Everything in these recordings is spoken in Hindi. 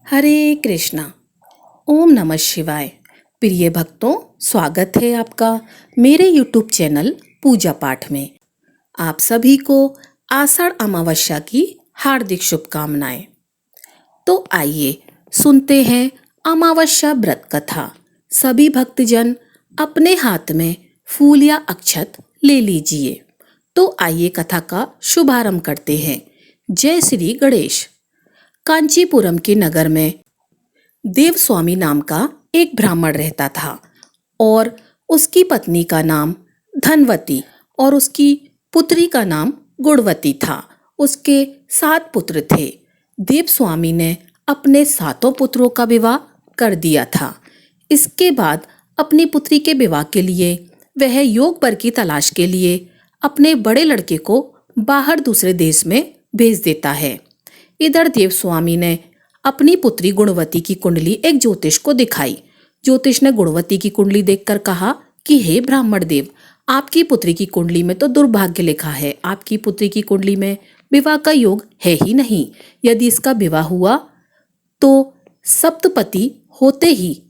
हरे कृष्णा। ओम नमः शिवाय। प्रिय भक्तों, स्वागत है आपका मेरे यूट्यूब चैनल पूजा पाठ में। आप सभी को आषाढ़ अमावस्या की हार्दिक शुभकामनाएं। तो आइए सुनते हैं अमावस्या व्रत कथा। सभी भक्तजन अपने हाथ में फूल या अक्षत ले लीजिए। तो आइए कथा का शुभारंभ करते हैं। जय श्री गणेश। कांचीपुरम के नगर में देवस्वामी नाम का एक ब्राह्मण रहता था और उसकी पत्नी का नाम धनवती और उसकी पुत्री का नाम गुणवती था। उसके 7 पुत्र थे। देवस्वामी ने अपने 7 पुत्रों का विवाह कर दिया था। इसके बाद अपनी पुत्री के विवाह के लिए वह योग वर की तलाश के लिए अपने बड़े लड़के को बाहर दूसरे देश में भेज देता है। इधर देवस्वामी ने अपनी पुत्री गुणवती की कुंडली एक ज्योतिष को दिखाई। ज्योतिष ने गुणवती की कुंडली देखकर कहा कि हे ब्राह्मण देव, आपकी पुत्री की कुंडली में तो दुर्भाग्य लिखा है। आपकी पुत्री की कुंडली में विवाह का योग है ही नहीं। यदि इसका विवाह हुआ तो सप्तपति होते ही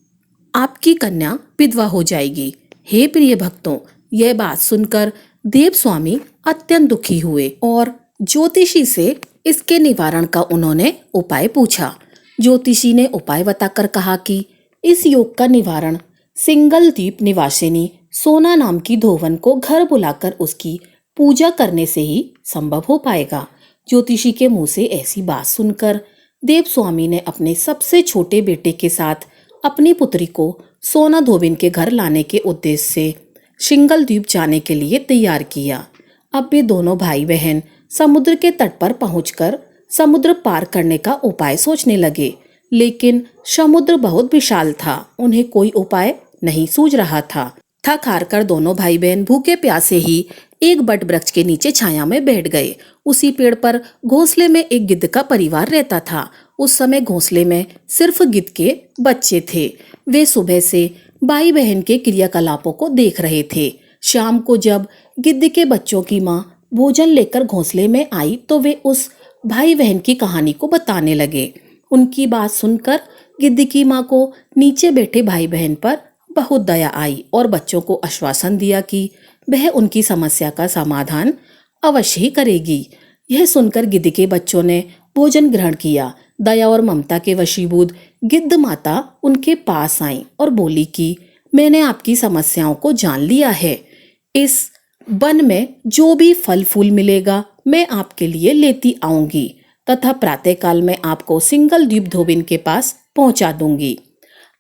आपकी कन्या विधवा हो जाएगी। हे प्रिय भक्तों, यह बात सुनकर देवस्वामी अत्यंत दुखी हुए और ज्योतिषी से इसके निवारण का उन्होंने उपाय पूछा। ज्योतिषी ने उपाय बताकर कहा कि इस योग का निवारण सिंगल द्वीप निवासिनी सोना नाम की धोवन को घर बुलाकर उसकी पूजा करने से ही संभव हो पाएगा। ज्योतिषी के मुंह से ऐसी बात सुनकर देवस्वामी ने अपने सबसे छोटे बेटे के साथ अपनी पुत्री को सोना धोबिन के घर लाने के उद्देश्य से सिंगल द्वीप जाने के लिए तैयार किया। अब वे दोनों भाई बहन समुद्र के तट पर पहुंचकर समुद्र पार करने का उपाय सोचने लगे, लेकिन समुद्र बहुत विशाल था। उन्हें कोई उपाय नहीं सूझ रहा था। थक हार कर दोनों भाई बहन भूखे प्यासे ही एक बट वृक्ष के नीचे छाया में बैठ गए। उसी पेड़ पर घोंसले में एक गिद्ध का परिवार रहता था। उस समय घोंसले में सिर्फ गिद्ध के बच्चे थे। वे सुबह से भाई बहन के क्रियाकलापों को देख रहे थे। शाम को जब गिद्ध के बच्चों की माँ भोजन लेकर घोंसले में आई तो वे उस भाई बहन की कहानी को बताने लगे। उनकी बात सुनकर गिद्ध की माँ को नीचे बैठे भाई बहन पर बहुत दया आई और बच्चों को आश्वासन दिया कि वह उनकी समस्या का समाधान अवश्य ही करेगी। यह सुनकर गिद्ध के बच्चों ने भोजन ग्रहण किया। दया और ममता के वशीभूत गिद्ध माता उनके पास आई और बोली कि मैंने आपकी समस्याओं को जान लिया है। इस वन में जो भी फल फूल मिलेगा मैं आपके लिए लेती आऊंगी तथा प्रातःकाल में आपको सिंगल द्वीप धोबिन के पास पहुंचा दूंगी।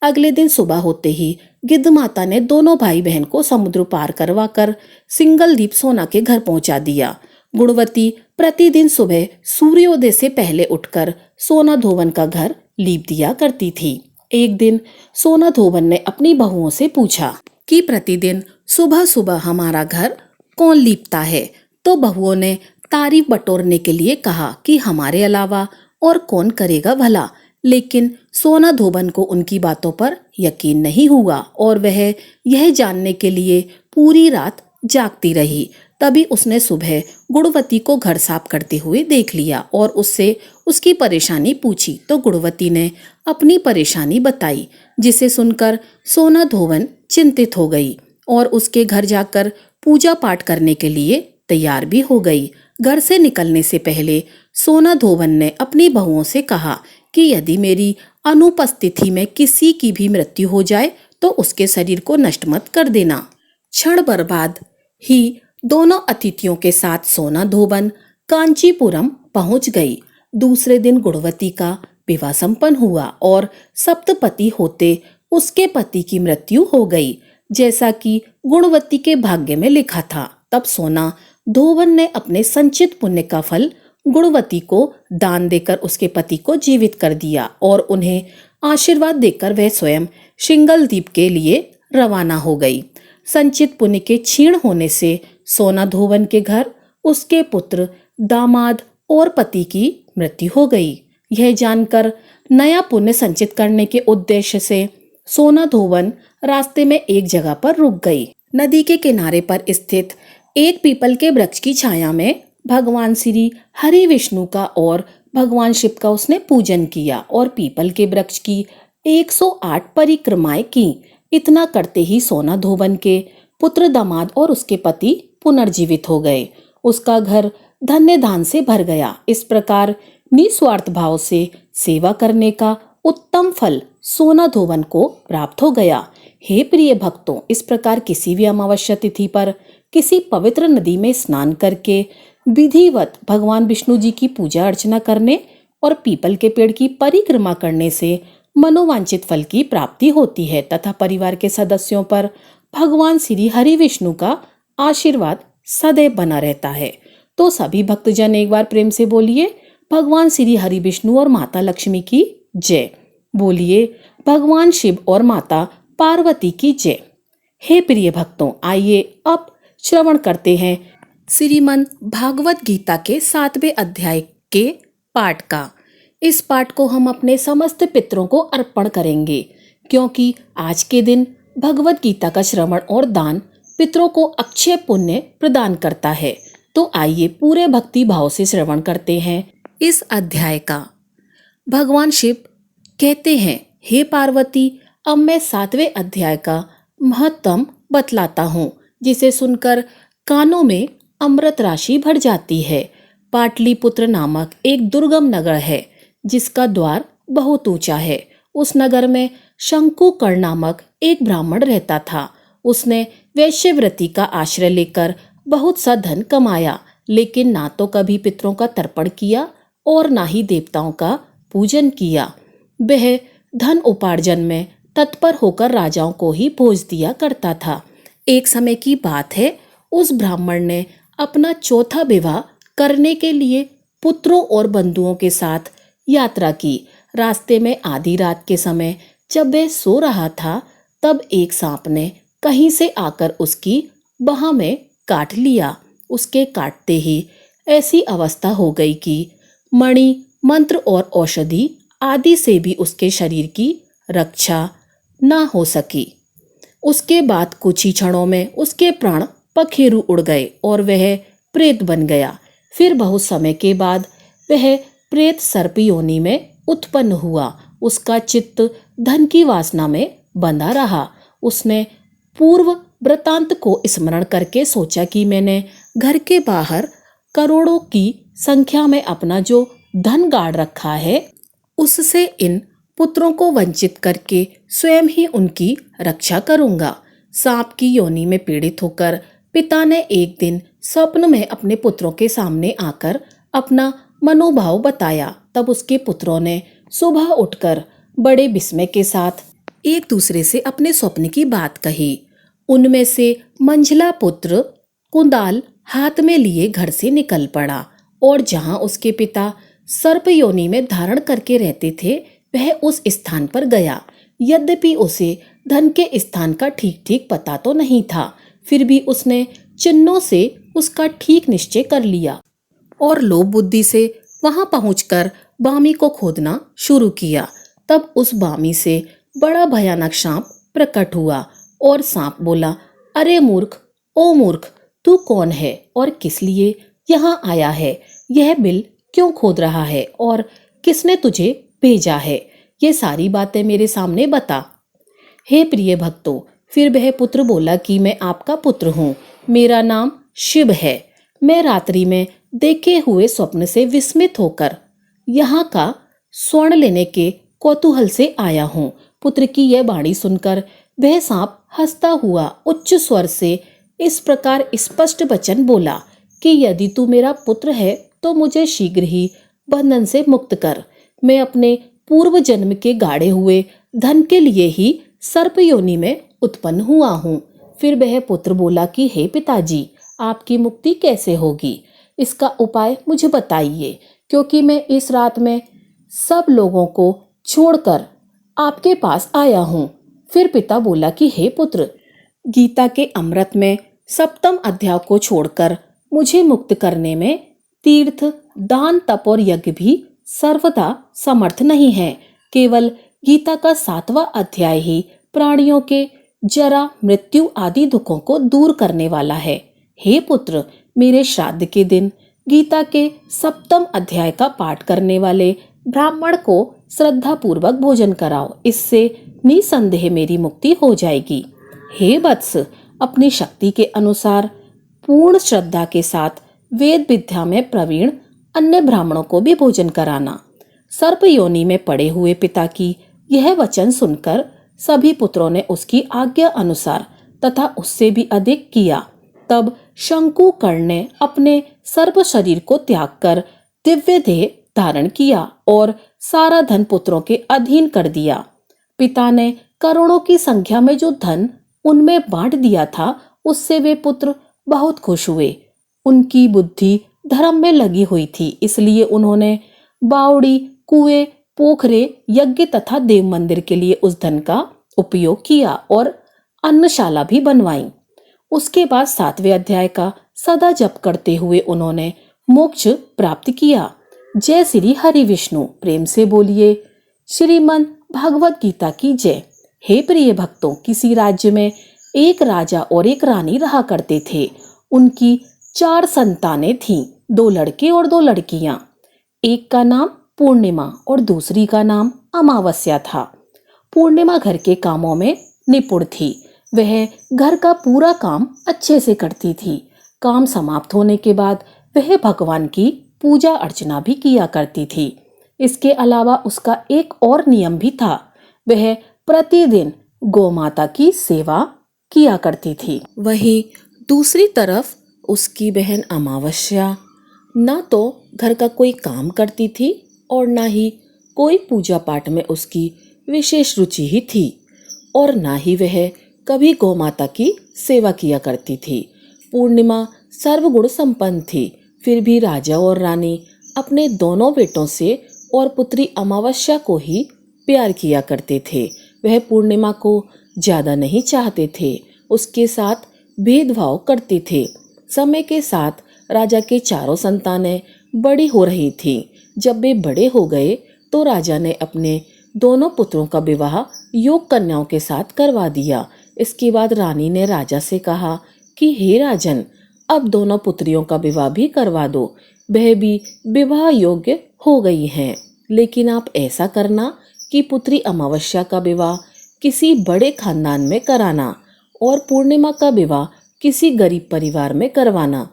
अगले दिन सुबह होते ही गिद्ध माता ने दोनों भाई बहन को समुद्र पार करवाकर सिंगल द्वीप सोना के घर पहुंचा दिया। गुणवती प्रतिदिन सुबह सूर्योदय से पहले उठकर सोना धोवन का घर लीप दिया करती थी। एक दिन सोना धोवन ने अपनी बहुओं से पूछा कि प्रतिदिन सुबह सुबह हमारा घर कौन लीपता है, तो बहुओं ने तारीफ बटोरने के लिए कहा कि हमारे अलावा और कौन करेगा भला। लेकिन सोना धोबन को उनकी बातों पर यकीन नहीं हुआ और वह यह जानने के लिए पूरी रात जागती रही। तभी उसने सुबह गुणवती को घर साफ करते हुए देख लिया और उससे उसकी परेशानी पूछी तो गुणवती ने अपनी परेशानी बताई, जिसे सुनकर सोना धोवन चिंतित हो गई और उसके घर जाकर पूजा पाठ करने के लिए तैयार भी हो गई। घर से निकलने से पहले सोना धोवन ने अपनी बहुओं से कहा कि यदि मेरी अनुपस्थिति में किसी की भी मृत्यु हो जाए तो उसके शरीर को नष्ट मत कर देना। क्षण भर बाद ही दोनों अतिथियों के साथ सोना धोवन कांचीपुरम पहुंच गई। दूसरे दिन गुणवती का विवाह संपन्न हुआ और सप्तपति होते उसके पति की मृत्यु हो गई, जैसा कि गुणवती के भाग्य में लिखा था। तब सोना धोवन ने अपने संचित पुण्य का फल गुणवती को दान देकर उसके पति को जीवित कर दिया और उन्हें आशीर्वाद देकर वह स्वयं सिंगल द्वीप के लिए रवाना हो गई। संचित पुण्य के क्षीण होने से सोना धोवन के घर उसके पुत्र, दामाद और पति की मृत्यु हो गई। यह जानकर नया पुण्य संचित करने के उद्देश्य से सोना धोवन रास्ते में एक जगह पर रुक गई। नदी के किनारे पर स्थित एक पीपल के वृक्ष की छाया में भगवान श्री हरि विष्णु का और भगवान शिव का उसने पूजन किया और पीपल के वृक्ष की 108 परिक्रमाएं की। इतना करते ही सोना धोबन के पुत्र दामाद और उसके पति पुनर्जीवित हो गए। उसका घर धन्य धान से भर गया। इस प्रकार निस्वार्थ भाव से सेवा करने का उत्तम फल सोना धोबन को प्राप्त हो गया। हे प्रिय भक्तों, इस प्रकार किसी भी अमावस्या तिथि पर किसी पवित्र नदी में स्नान करके विधिवत भगवान विष्णु जी की पूजा अर्चना करने और पीपल के पेड़ की परिक्रमा करने से मनोवांछित फल की प्राप्ति होती है तथा परिवार के सदस्यों पर भगवान श्री हरि विष्णु का आशीर्वाद सदैव बना रहता है। तो सभी भक्तजन एक बार प्रेम से बोलिए भगवान श्री हरि विष्णु और माता लक्ष्मी की जय। बोलिए भगवान शिव और माता पार्वती की जय। हे प्रिय भक्तों, आइए अब श्रवण करते हैं श्रीमद् भागवत गीता के 7वें अध्याय के पाठ का। इस पाठ को हम अपने समस्त पितरों को अर्पण करेंगे, क्योंकि आज के दिन भगवत गीता का श्रवण और दान पितरों को अक्षय पुण्य प्रदान करता है। तो आइए पूरे भक्ति भाव से श्रवण करते हैं इस अध्याय का। भगवान शिव कहते हैं, हे पार्वती, अब मैं 7वें अध्याय का महत्तम बतलाता हूँ, जिसे सुनकर कानों में अमृत राशि भर जाती है। पाटलिपुत्र नामक एक दुर्गम नगर है, जिसका द्वार बहुत ऊंचा है। उस नगर में शंकुकर्ण नामक एक ब्राह्मण रहता था। उसने वैश्यवृत्ति का आश्रय लेकर बहुत सा धन कमाया, लेकिन ना तो कभी पितरों का तर्पण किया और ना ही देवताओं का पूजन किया। वह धन उपार्जन में तत्पर होकर राजाओं को ही भोज दिया करता था। एक समय की बात है, उस ब्राह्मण ने अपना चौथा विवाह करने के लिए पुत्रों और बंधुओं के साथ यात्रा की। रास्ते में आधी रात के समय जब वह सो रहा था, तब एक सांप ने कहीं से आकर उसकी बाह में काट लिया। उसके काटते ही ऐसी अवस्था हो गई कि मणि, मंत्र और औषधि आदि से भी उसके शरीर की रक्षा ना हो सकी। उसके बाद कुछ ही क्षणों में उसके प्राण पखेरु उड़ गए और वह प्रेत बन गया। फिर बहुत समय के बाद वह प्रेत सर्प योनि में उत्पन्न हुआ। उसका चित्त धन की वासना में बंधा रहा। उसने पूर्व वृतांत को स्मरण करके सोचा कि मैंने घर के बाहर करोड़ों की संख्या में अपना जो धन गाड़ रखा है, उससे इन पुत्रों को वंचित करके स्वयं ही उनकी रक्षा करूंगा। सांप की योनि में पीड़ित होकर पिता ने एक दिन स्वप्न में अपने पुत्रों के सामने आकर अपना मनोभाव बताया। तब उसके पुत्रों ने सुबह उठकर बड़े विस्मय के साथ एक दूसरे से अपने स्वप्न की बात कही। उनमें से मंझला पुत्र कुंदाल हाथ में लिए घर से निकल पड़ा और जहां उसके पिता सर्प योनि में धारण करके रहते थे, वह उस स्थान पर गया। यद्यपि उसे धन के स्थान का ठीक ठीक पता तो नहीं था, फिर भी उसने चिन्हों से उसका ठीक निश्चय कर लिया और लोभ बुद्धि से वहां पहुंचकर बामी को खोदना शुरू किया। तब उस बामी से बड़ा भयानक सांप प्रकट हुआ और सांप बोला, अरे मूर्ख, ओ मूर्ख, तू कौन है और किस लिए यहाँ आया है? यह बिल क्यों खोद रहा है और किसने तुझे भेजा है? ये सारी बातें मेरे सामने बता। हे प्रिय भक्तों, फिर वह पुत्र बोला कि मैं आपका पुत्र हूँ, मेरा नाम शिव है। मैं रात्रि में देखे हुए स्वप्न से विस्मित होकर यहाँ का स्वर्ण लेने के कौतूहल से आया हूँ। पुत्र की यह वाणी सुनकर वह सांप हंसता हुआ उच्च स्वर से इस प्रकार स्पष्ट वचन बोला कि यदि तू मेरा पुत्र है तो मुझे शीघ्र ही बंधन से मुक्त कर। मैं अपने पूर्व जन्म के गाड़े हुए धन के लिए ही सर्प योनि में उत्पन्न हुआ हूँ। फिर वह पुत्र बोला कि हे पिताजी, आपकी मुक्ति कैसे होगी? इसका उपाय मुझे बताइए, क्योंकि मैं इस रात में सब लोगों को छोड़कर आपके पास आया हूँ। फिर पिता बोला कि हे पुत्र, गीता के अमृत में 7वें अध्याय को छोड़कर मुझे मुक्त करने में तीर्थ, दान, तप और यज्ञ भी सर्वदा समर्थ नहीं है। केवल गीता का 7वां अध्याय ही प्राणियों के जरा, मृत्यु आदि दुखों को दूर करने वाला है। हे पुत्र, मेरे श्राद्ध के दिन गीता के सप्तम अध्याय का पाठ करने वाले ब्राह्मण को श्रद्धा पूर्वक भोजन कराओ, इससे निसंदेह मेरी मुक्ति हो जाएगी। हे वत्स, अपनी शक्ति के अनुसार पूर्ण श्रद्धा के साथ वेद विद्या में प्रवीण अन्य ब्राह्मणों को भी भोजन कराना। सर्प योनि में पड़े हुए पिता की यह वचन सुनकर सभी पुत्रों ने उसकी आज्ञा अनुसार तथा उससे भी अधिक किया। तब शंकुकर्ण ने अपने सर्व शरीर को त्याग कर दिव्य देह धारण किया और सारा धन पुत्रों के अधीन कर दिया। पिता ने करोड़ों की संख्या में जो धन उनमें बांट दिया था, उससे वे पुत्र बहुत खुश हुए। उनकी बुद्धि धर्म में लगी हुई थी, इसलिए उन्होंने बावड़ी, कुएं, पोखरे, यज्ञ तथा देव मंदिर के लिए उस धन का उपयोग किया और अन्नशाला भी बनवाई। उसके बाद 7वें अध्याय का सदा जप करते हुए उन्होंने मोक्ष प्राप्त किया। जय श्री हरि विष्णु। प्रेम से बोलिए श्रीमद् भागवत गीता की जय। हे प्रिय भक्तों, किसी राज्य में एक राजा और एक रानी रहा करते थे। उनकी 4 संतानें थीं, 2 लड़के और 2 लड़कियां। एक का नाम पूर्णिमा और दूसरी का नाम अमावस्या था। पूर्णिमा घर के कामों में निपुण थी। वह घर का पूरा काम अच्छे से करती थी। काम समाप्त होने के बाद वह भगवान की पूजा अर्चना भी किया करती थी। इसके अलावा उसका एक और नियम भी था। वह प्रतिदिन गौमाता की सेवा किया करती थी। वहीं दूसरी तरफ उसकी बहन अमावस्या न तो घर का कोई काम करती थी और न ही कोई पूजा पाठ में उसकी विशेष रुचि ही थी, और न ही वह कभी गौमाता की सेवा किया करती थी। पूर्णिमा सर्वगुण संपन्न थी, फिर भी राजा और रानी अपने दोनों बेटों से और पुत्री अमावस्या को ही प्यार किया करते थे। वह पूर्णिमा को ज्यादा नहीं चाहते थे, उसके साथ भेदभाव करते थे। समय के साथ राजा के 4 संतानें बड़ी हो रही थीं। जब वे बड़े हो गए तो राजा ने अपने दोनों पुत्रों का विवाह योग्य कन्याओं के साथ करवा दिया। इसके बाद रानी ने राजा से कहा कि हे राजन, अब दोनों पुत्रियों का विवाह भी करवा दो। वह भी विवाह योग्य हो गई हैं, लेकिन आप ऐसा करना कि पुत्री अमावस्या का विवाह किसी बड़े खानदान में कराना और पूर्णिमा का विवाह किसी गरीब परिवार में करवाना,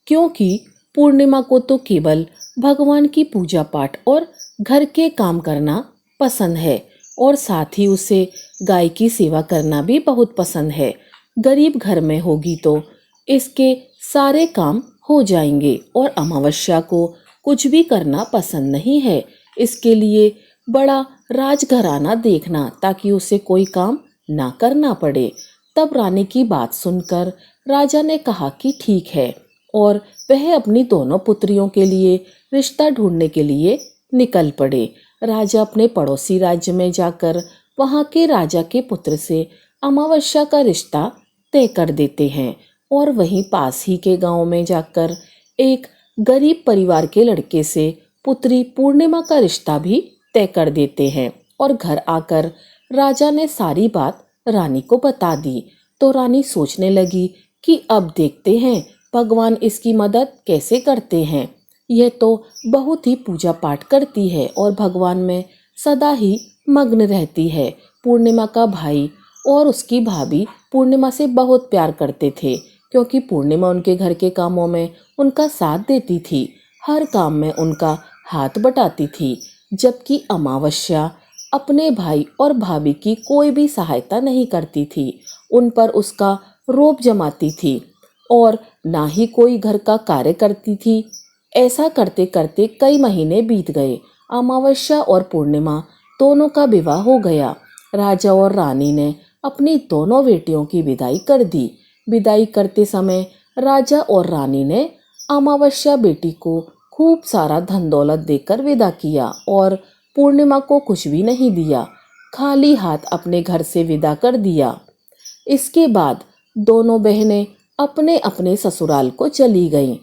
क्योंकि पूर्णिमा को तो केवल भगवान की पूजा पाठ और घर के काम करना पसंद है और साथ ही उसे गाय की सेवा करना भी बहुत पसंद है। गरीब घर में होगी तो इसके सारे काम हो जाएंगे और अमावस्या को कुछ भी करना पसंद नहीं है। इसके लिए बड़ा राजघराना देखना ताकि उसे कोई काम ना करना पड़े। तब रानी की बात सुनकर राजा ने कहा कि ठीक है, और वह अपनी दोनों पुत्रियों के लिए रिश्ता ढूंढने के लिए निकल पड़े। राजा अपने पड़ोसी राज्य में जाकर वहां के राजा के पुत्र से अमावस्या का रिश्ता तय कर देते हैं और वहीं पास ही के गांव में जाकर एक गरीब परिवार के लड़के से पुत्री पूर्णिमा का रिश्ता भी तय कर देते हैं। और घर आकर राजा ने सारी बात रानी को बता दी। तो रानी सोचने लगी कि अब देखते हैं भगवान इसकी मदद कैसे करते हैं। यह तो बहुत ही पूजा पाठ करती है और भगवान में सदा ही मग्न रहती है। पूर्णिमा का भाई और उसकी भाभी पूर्णिमा से बहुत प्यार करते थे, क्योंकि पूर्णिमा उनके घर के कामों में उनका साथ देती थी, हर काम में उनका हाथ बटाती थी। जबकि अमावस्या अपने भाई और भाभी की कोई भी सहायता नहीं करती थी, उन पर उसका रोब जमाती थी और ना ही कोई घर का कार्य करती थी। ऐसा करते करते कई महीने बीत गए। अमावस्या और पूर्णिमा दोनों का विवाह हो गया। राजा और रानी ने अपनी दोनों बेटियों की विदाई कर दी। विदाई करते समय राजा और रानी ने अमावस्या बेटी को खूब सारा धन दौलत देकर विदा किया और पूर्णिमा को कुछ भी नहीं दिया, खाली हाथ अपने घर से विदा कर दिया। इसके बाद दोनों बहनें अपने अपने ससुराल को चली गईं।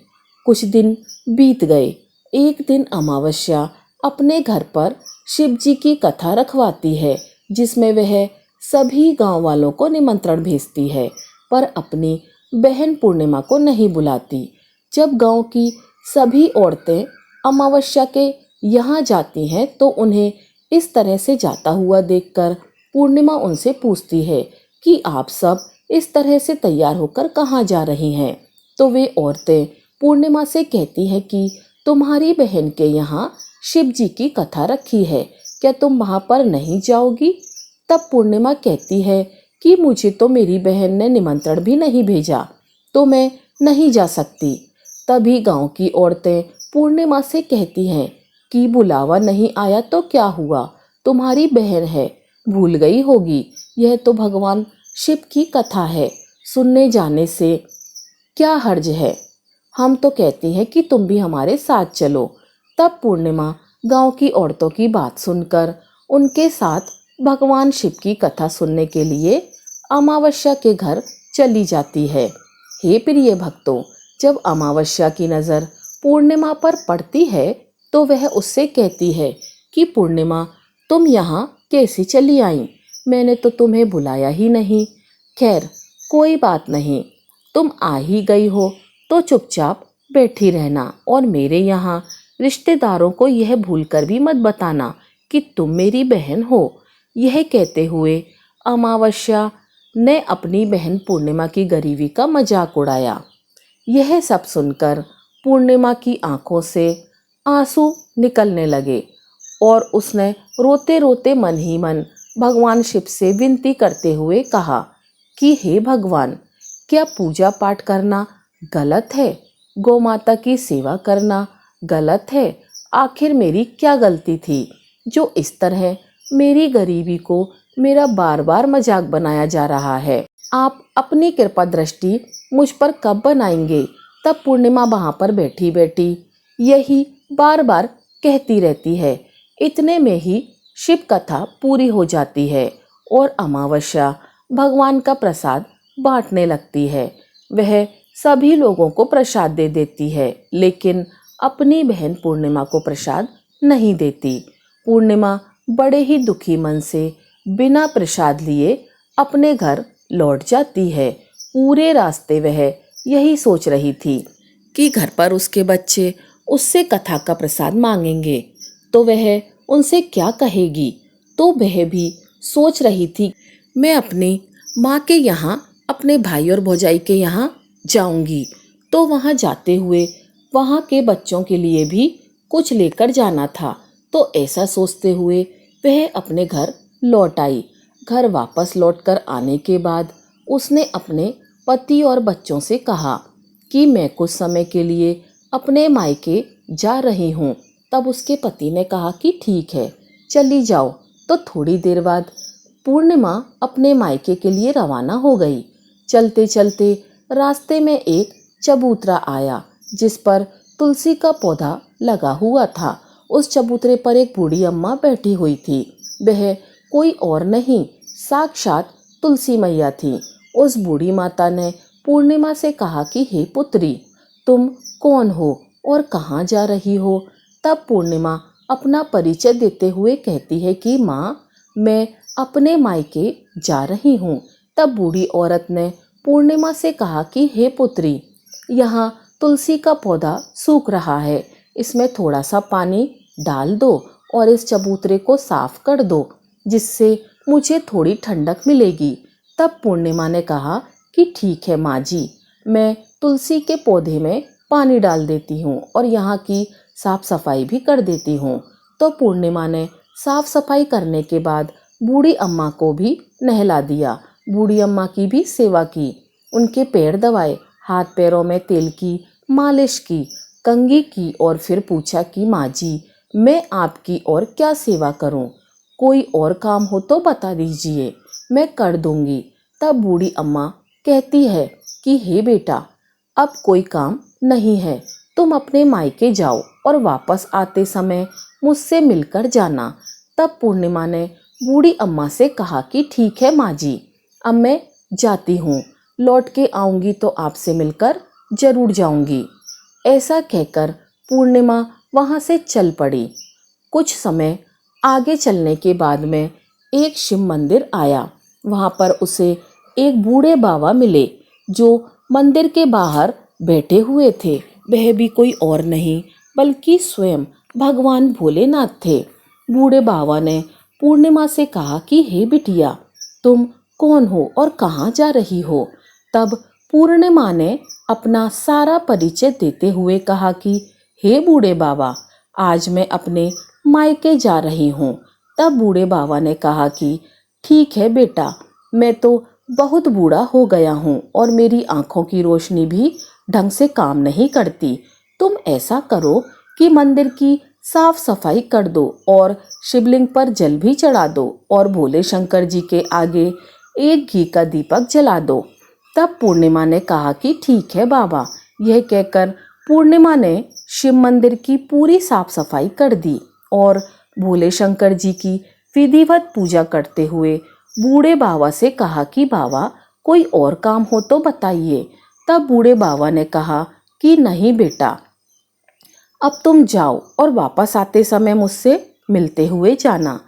कुछ दिन बीत गए। एक दिन अमावस्या अपने घर पर शिव जी की कथा रखवाती है, जिसमें वह सभी गांव वालों को निमंत्रण भेजती है, पर अपनी बहन पूर्णिमा को नहीं बुलाती। जब गांव की सभी औरतें अमावस्या के यहाँ जाती हैं तो उन्हें इस तरह से जाता हुआ देखकर पूर्णिमा उनसे पूछती है कि आप सब इस तरह से तैयार होकर कहाँ जा रही हैं। तो वे औरतें पूर्णिमा से कहती हैं कि तुम्हारी बहन के यहाँ शिव जी की कथा रखी है, क्या तुम वहाँ पर नहीं जाओगी? तब पूर्णिमा कहती है कि मुझे तो मेरी बहन ने निमंत्रण भी नहीं भेजा, तो मैं नहीं जा सकती। तभी गांव की औरतें पूर्णिमा से कहती हैं कि बुलावा नहीं आया तो क्या हुआ, तुम्हारी बहन है, भूल गई होगी। यह तो भगवान शिव की कथा है, सुनने जाने से क्या हर्ज है। हम तो कहती हैं कि तुम भी हमारे साथ चलो। तब पूर्णिमा गांव की औरतों की बात सुनकर उनके साथ भगवान शिव की कथा सुनने के लिए अमावस्या के घर चली जाती है। हे प्रिय भक्तों, जब अमावस्या की नज़र पूर्णिमा पर पड़ती है तो वह उससे कहती है कि पूर्णिमा, तुम यहाँ कैसे चली आई? मैंने तो तुम्हें बुलाया ही नहीं। खैर कोई बात नहीं, तुम आ ही गई हो तो चुपचाप बैठी रहना और मेरे यहाँ रिश्तेदारों को यह भूलकर भी मत बताना कि तुम मेरी बहन हो। यह कहते हुए अमावस्या ने अपनी बहन पूर्णिमा की गरीबी का मजाक उड़ाया। यह सब सुनकर पूर्णिमा की आंखों से आंसू निकलने लगे और उसने रोते रोते मन ही मन भगवान शिव से विनती करते हुए कहा कि हे भगवान, क्या पूजा पाठ करना गलत है? गौ माता की सेवा करना गलत है? आखिर मेरी क्या गलती थी जो इस तरह मेरी गरीबी को मेरा बार बार मजाक बनाया जा रहा है? आप अपनी कृपा दृष्टि मुझ पर कब बनाएंगे? तब पूर्णिमा वहाँ पर बैठी बैठी यही बार बार कहती रहती है। इतने में ही शिव कथा पूरी हो जाती है और अमावस्या भगवान का प्रसाद बांटने लगती है। वह सभी लोगों को प्रसाद दे देती है, लेकिन अपनी बहन पूर्णिमा को प्रसाद नहीं देती। पूर्णिमा बड़े ही दुखी मन से बिना प्रसाद लिए अपने घर लौट जाती है। पूरे रास्ते वह यही सोच रही थी कि घर पर उसके बच्चे उससे कथा का प्रसाद मांगेंगे तो वह उनसे क्या कहेगी। तो वह भी सोच रही थी, मैं अपनी माँ के यहाँ अपने भाई और भौजाई के यहाँ जाऊंगी तो वहाँ जाते हुए वहाँ के बच्चों के लिए भी कुछ लेकर जाना था। तो ऐसा सोचते हुए वह अपने घर लौट आई। घर वापस लौटकर आने के बाद उसने अपने पति और बच्चों से कहा कि मैं कुछ समय के लिए अपने मायके जा रही हूँ। तब उसके पति ने कहा कि ठीक है, चली जाओ। तो थोड़ी देर बाद पूर्णिमा अपने मायके के लिए रवाना हो गई। चलते चलते रास्ते में एक चबूतरा आया जिस पर तुलसी का पौधा लगा हुआ था। उस चबूतरे पर एक बूढ़ी अम्मा बैठी हुई थी। वह कोई और नहीं, साक्षात तुलसी मैया थी। उस बूढ़ी माता ने पूर्णिमा से कहा कि हे पुत्री, तुम कौन हो और कहाँ जा रही हो? तब पूर्णिमा अपना परिचय देते हुए कहती है कि माँ, मैं अपने मायके जा रही हूँ। तब बूढ़ी औरत ने पूर्णिमा से कहा कि हे पुत्री, यहाँ तुलसी का पौधा सूख रहा है, इसमें थोड़ा सा पानी डाल दो और इस चबूतरे को साफ कर दो, जिससे मुझे थोड़ी ठंडक मिलेगी। तब पूर्णिमा ने कहा कि ठीक है माँ जी, मैं तुलसी के पौधे में पानी डाल देती हूँ और यहाँ की साफ सफाई भी कर देती हूँ। तो पूर्णिमा ने साफ सफाई करने के बाद बूढ़ी अम्मा को भी नहला दिया। बूढ़ी अम्मा की भी सेवा की, उनके पैर दबाए, हाथ पैरों में तेल की मालिश की, कंघी की और फिर पूछा कि माँ जी, मैं आपकी और क्या सेवा करूँ? कोई और काम हो तो बता दीजिए, मैं कर दूंगी। तब बूढ़ी अम्मा कहती है कि हे बेटा, अब कोई काम नहीं है, तुम अपने मायके जाओ और वापस आते समय मुझसे मिलकर जाना। तब पूर्णिमा ने बूढ़ी अम्मा से कहा कि ठीक है माँ जी, अब मैं जाती हूँ, लौट के आऊँगी तो आपसे मिलकर जरूर जाऊँगी। ऐसा कहकर पूर्णिमा वहाँ से चल पड़ी। कुछ समय आगे चलने के बाद में एक शिव मंदिर आया। वहाँ पर उसे एक बूढ़े बाबा मिले जो मंदिर के बाहर बैठे हुए थे। वह भी कोई और नहीं बल्कि स्वयं भगवान भोलेनाथ थे। बूढ़े बाबा ने पूर्णिमा से कहा कि हे बिटिया, तुम कौन हो और कहाँ जा रही हो? तब पूर्णिमा ने अपना सारा परिचय देते हुए कहा कि हे बूढ़े बाबा, आज मैं अपने मायके जा रही हूँ। तब बूढ़े बाबा ने कहा कि ठीक है बेटा, मैं तो बहुत बूढ़ा हो गया हूँ और मेरी आंखों की रोशनी भी ढंग से काम नहीं करती। तुम ऐसा करो कि मंदिर की साफ सफाई कर दो और शिवलिंग पर जल भी चढ़ा दो और भोले शंकर जी के आगे एक घी का दीपक जला दो। तब पूर्णिमा ने कहा कि ठीक है बाबा। यह कहकर पूर्णिमा ने शिव मंदिर की पूरी साफ सफाई कर दी और भोले शंकर जी की विधिवत पूजा करते हुए बूढ़े बाबा से कहा कि बाबा, कोई और काम हो तो बताइए। तब बूढ़े बाबा ने कहा कि नहीं बेटा, अब तुम जाओ और वापस आते समय मुझसे मिलते हुए जाना।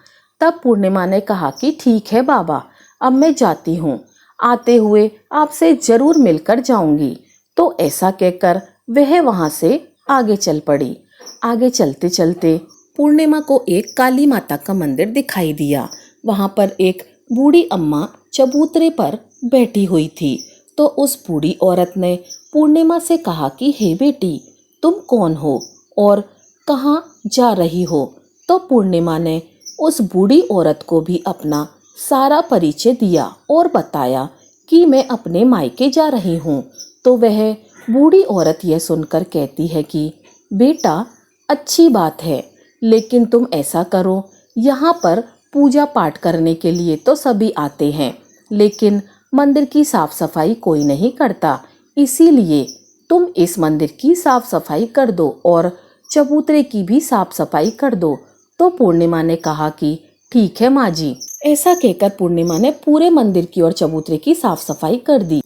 तब पूर्णिमा ने कहा कि ठीक है बाबा, अब मैं जाती हूँ, आते हुए आपसे जरूर मिलकर जाऊंगी। तो ऐसा कहकर वह वहां से आगे चल पड़ी। आगे चलते चलते पूर्णिमा को एक काली माता का मंदिर दिखाई दिया। वहां पर एक बूढ़ी अम्मा चबूतरे पर बैठी हुई थी। तो उस बूढ़ी औरत ने पूर्णिमा से कहा कि हे बेटी, तुम कौन हो और कहाँ जा रही हो? तो पूर्णिमा ने उस बूढ़ी औरत को भी अपना सारा परिचय दिया और बताया कि मैं अपने मायके जा रही हूँ। तो वह बूढ़ी औरत यह सुनकर कहती है कि बेटा, अच्छी बात है, लेकिन तुम ऐसा करो, यहाँ पर पूजा पाठ करने के लिए तो सभी आते हैं, लेकिन मंदिर की साफ सफाई कोई नहीं करता। इसीलिए तुम इस मंदिर की साफ सफाई कर दो और चबूतरे की भी साफ सफाई कर दो। तो पूर्णिमा ने कहा कि ठीक है माँ जी। ऐसा कहकर पूर्णिमा ने पूरे मंदिर की और चबूतरे की साफ सफाई कर दी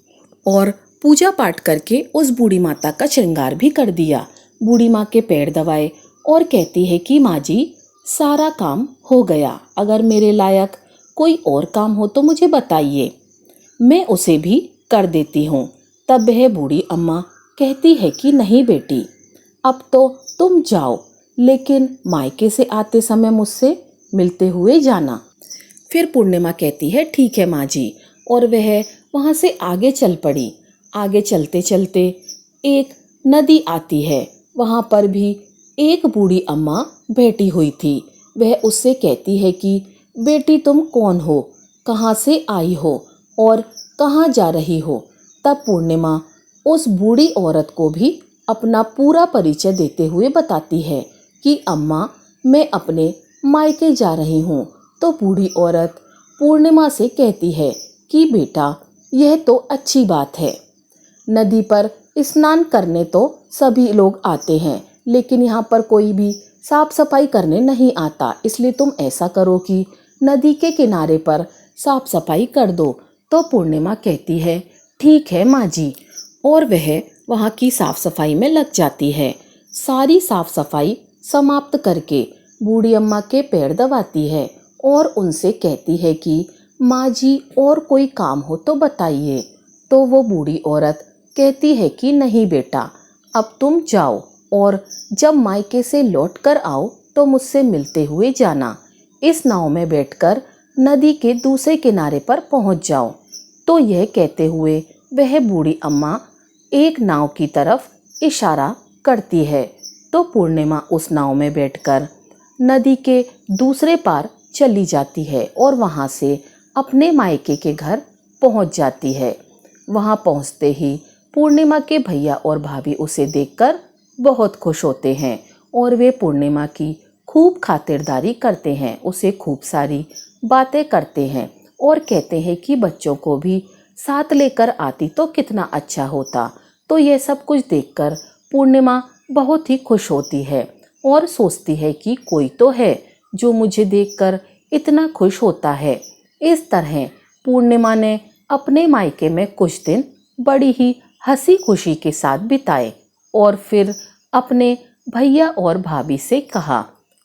और पूजा पाठ करके उस बूढ़ी माता का श्रृंगार भी कर दिया। बूढ़ी माँ के पैर दबाए और कहती है कि माँ जी, सारा काम हो गया। अगर मेरे लायक कोई और काम हो तो मुझे बताइए, मैं उसे भी कर देती हूँ। तब वह बूढ़ी अम्मा कहती है कि नहीं बेटी, अब तो तुम जाओ, लेकिन मायके से आते समय मुझसे मिलते हुए जाना। फिर पूर्णिमा कहती है ठीक है माँ जी, और वह वहाँ से आगे चल पड़ी। आगे चलते चलते एक नदी आती है। वहाँ पर भी एक बूढ़ी अम्मा बैठी हुई थी। वह उससे कहती है कि बेटी, तुम कौन हो, कहाँ से आई हो और कहाँ जा रही हो? तब पूर्णिमा उस बूढ़ी औरत को भी अपना पूरा परिचय देते हुए बताती है कि अम्मा, मैं अपने मायके जा रही हूँ। तो बूढ़ी औरत पूर्णिमा से कहती है कि बेटा, यह तो अच्छी बात है, नदी पर स्नान करने तो सभी लोग आते हैं, लेकिन यहाँ पर कोई भी साफ सफाई करने नहीं आता। इसलिए तुम ऐसा करो कि नदी के किनारे पर साफ सफाई कर दो। तो पूर्णिमा कहती है ठीक है माँ जी, और वह वहाँ की साफ सफाई में लग जाती है। सारी साफ सफाई समाप्त करके बूढ़ी अम्मा के पैर दबाती है और उनसे कहती है कि माँ जी, और कोई काम हो तो बताइए। तो वो बूढ़ी औरत कहती है कि नहीं बेटा, अब तुम जाओ और जब मायके से लौट कर आओ तो मुझसे मिलते हुए जाना। इस नाव में बैठकर नदी के दूसरे किनारे पर पहुंच जाओ। तो यह कहते हुए वह बूढ़ी अम्मा एक नाव की तरफ इशारा करती है। तो पूर्णिमा उस नाव में बैठकर नदी के दूसरे पार चली जाती है और वहां से अपने मायके के घर पहुंच जाती है। वहां पहुंचते ही पूर्णिमा के भैया और भाभी उसे देखकर बहुत खुश होते हैं और वे पूर्णिमा की खूब खातिरदारी करते हैं, उसे खूब सारी बातें करते हैं और कहते हैं कि बच्चों को भी साथ लेकर आती तो कितना अच्छा होता। तो यह सब कुछ देखकर पूर्णिमा बहुत ही खुश होती है और सोचती है कि कोई तो है जो मुझे देखकर इतना खुश होता है। इस तरह पूर्णिमा ने अपने मायके में कुछ दिन बड़ी ही हंसी खुशी के साथ बिताए और फिर अपने भैया और भाभी से कहा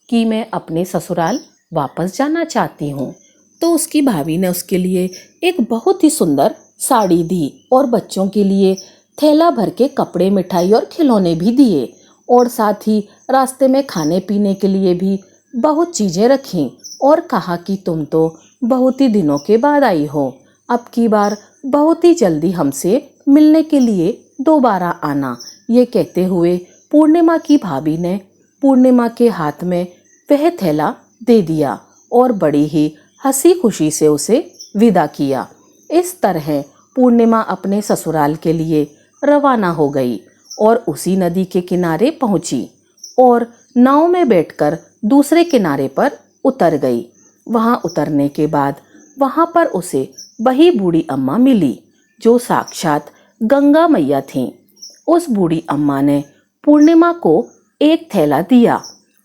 कि मैं अपने ससुराल वापस जाना चाहती हूँ। तो उसकी भाभी ने उसके लिए एक बहुत ही सुंदर साड़ी दी और बच्चों के लिए थैला भर के कपड़े, मिठाई और खिलौने भी दिए और साथ ही रास्ते में खाने पीने के लिए भी बहुत चीज़ें रखीं और कहा कि तुम तो बहुत ही दिनों के बाद आई हो, अब की बार बहुत ही जल्दी हमसे मिलने के लिए दोबारा आना। ये कहते हुए पूर्णिमा की भाभी ने पूर्णिमा के हाथ में वह थैला दे दिया और बड़ी ही हंसी खुशी से उसे विदा किया। इस तरह पूर्णिमा अपने ससुराल के लिए रवाना हो गई और उसी नदी के किनारे पहुंची और नाव में बैठकर दूसरे किनारे पर उतर गई। वहां उतरने के बाद वहां पर उसे वही बूढ़ी अम्मा मिली जो साक्षात गंगा मैया थीं। उस बूढ़ी अम्मा ने पूर्णिमा को एक थैला दिया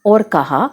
और कहा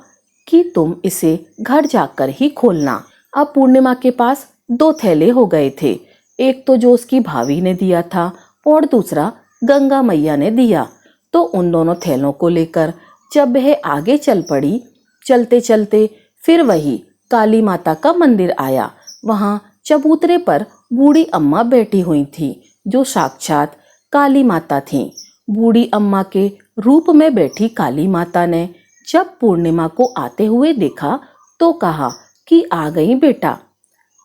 कि तुम इसे घर जाकर ही खोलना। अब पूर्णिमा के पास दो थैले हो गए थे, एक तो जो उसकी भाभी ने दिया था और दूसरा गंगा मैया ने दिया। तो उन दोनों थैलों को लेकर जब वह आगे चल पड़ी, चलते चलते फिर वही काली माता का मंदिर आया। वहाँ चबूतरे पर बूढ़ी अम्मा बैठी हुई थी जो साक्षात काली माता थीं। बूढ़ी अम्मा के रूप में बैठी काली माता ने जब पूर्णिमा को आते हुए देखा तो कहा कि आ गई बेटा।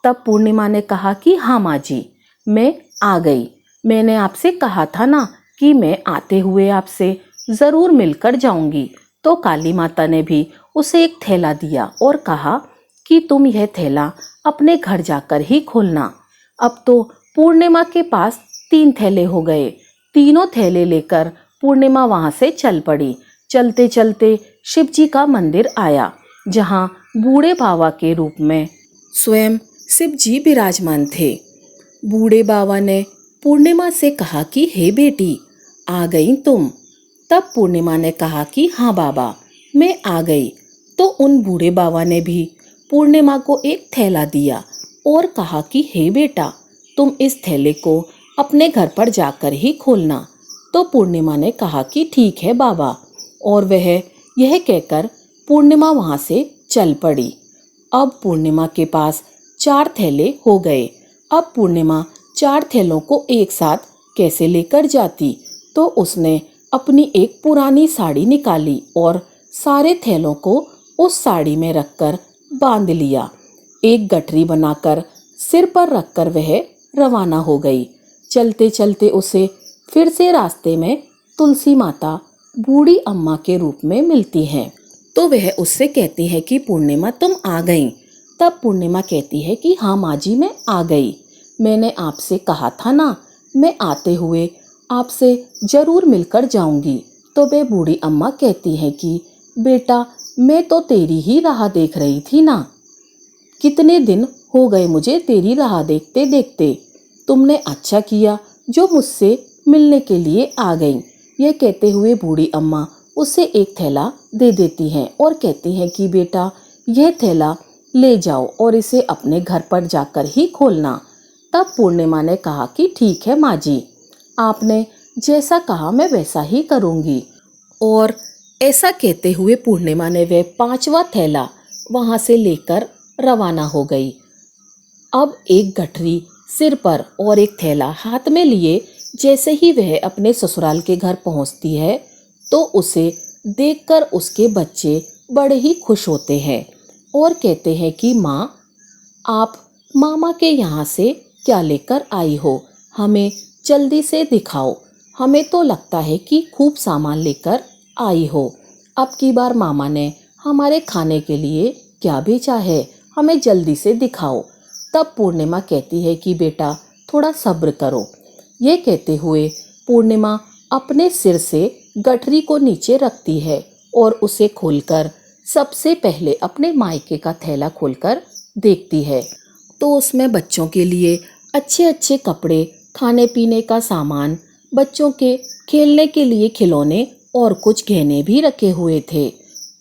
तब पूर्णिमा ने कहा कि हाँ माँ जी, मैं आ गई। मैंने आपसे कहा था ना कि मैं आते हुए आपसे ज़रूर मिलकर जाऊंगी। तो काली माता ने भी उसे एक थैला दिया और कहा कि तुम यह थैला अपने घर जाकर ही खोलना। अब तो पूर्णिमा के पास 3 थैले हो गए। तीनों थैले लेकर पूर्णिमा वहां से चल पड़ी। चलते चलते शिव जी का मंदिर आया जहां बूढ़े बाबा के रूप में स्वयं शिव जी विराजमान थे। बूढ़े बाबा ने पूर्णिमा से कहा कि हे बेटी, आ गई तुम। तब पूर्णिमा ने कहा कि हाँ बाबा, मैं आ गई। तो उन बूढ़े बाबा ने भी पूर्णिमा को एक थैला दिया और कहा कि हे बेटा, तुम इस थैले को अपने घर पर जाकर ही खोलना। तो पूर्णिमा ने कहा कि ठीक है बाबा, और वह यह कहकर पूर्णिमा वहां से चल पड़ी। अब पूर्णिमा के पास 4 थैले हो गए। अब पूर्णिमा 4 थैलों को एक साथ कैसे लेकर जाती? तो उसने अपनी एक पुरानी साड़ी निकाली और सारे थैलों को उस साड़ी में रखकर बांध लिया। एक गठरी बनाकर सिर पर रखकर वह रवाना हो गई। चलते चलते उसे फिर से रास्ते में तुलसी माता बूढ़ी अम्मा के रूप में मिलती हैं। तो वह उससे कहती है कि पूर्णिमा तुम आ गई। तब पूर्णिमा कहती है कि हाँ माँ जी, मैं आ गई। मैंने आपसे कहा था ना, मैं आते हुए आपसे जरूर मिलकर जाऊंगी। तो वे बूढ़ी अम्मा कहती हैं कि बेटा, मैं तो तेरी ही राह देख रही थी ना। कितने दिन हो गए मुझे तेरी राह देखते देखते। तुमने अच्छा किया जो मुझसे मिलने के लिए आ गई। यह कहते हुए बूढ़ी अम्मा उसे एक थैला दे देती हैं और कहती हैं कि बेटा, यह थैला ले जाओ और इसे अपने घर पर जाकर ही खोलना। तब पूर्णिमा ने कहा कि ठीक है माँ जी, आपने जैसा कहा मैं वैसा ही करूँगी। और ऐसा कहते हुए पूर्णिमा ने वह 5वां थैला वहाँ से लेकर रवाना हो गई। अब एक गठरी सिर पर और एक थैला हाथ में लिए जैसे ही वह अपने ससुराल के घर पहुँचती है तो उसे देखकर उसके बच्चे बड़े ही खुश होते हैं और कहते हैं कि माँ, आप मामा के यहाँ से क्या लेकर आई हो? हमें जल्दी से दिखाओ। हमें तो लगता है कि खूब सामान लेकर आई हो। अब की बार मामा ने हमारे खाने के लिए क्या बेचा है, हमें जल्दी से दिखाओ। तब पूर्णिमा कहती है कि बेटा, थोड़ा सब्र करो। ये कहते हुए पूर्णिमा अपने सिर से गठरी को नीचे रखती है और उसे खोलकर सबसे पहले अपने मायके का थैला खोलकर देखती है तो उसमें बच्चों के लिए अच्छे अच्छे कपड़े, खाने पीने का सामान, बच्चों के खेलने के लिए खिलौने और कुछ गहने भी रखे हुए थे।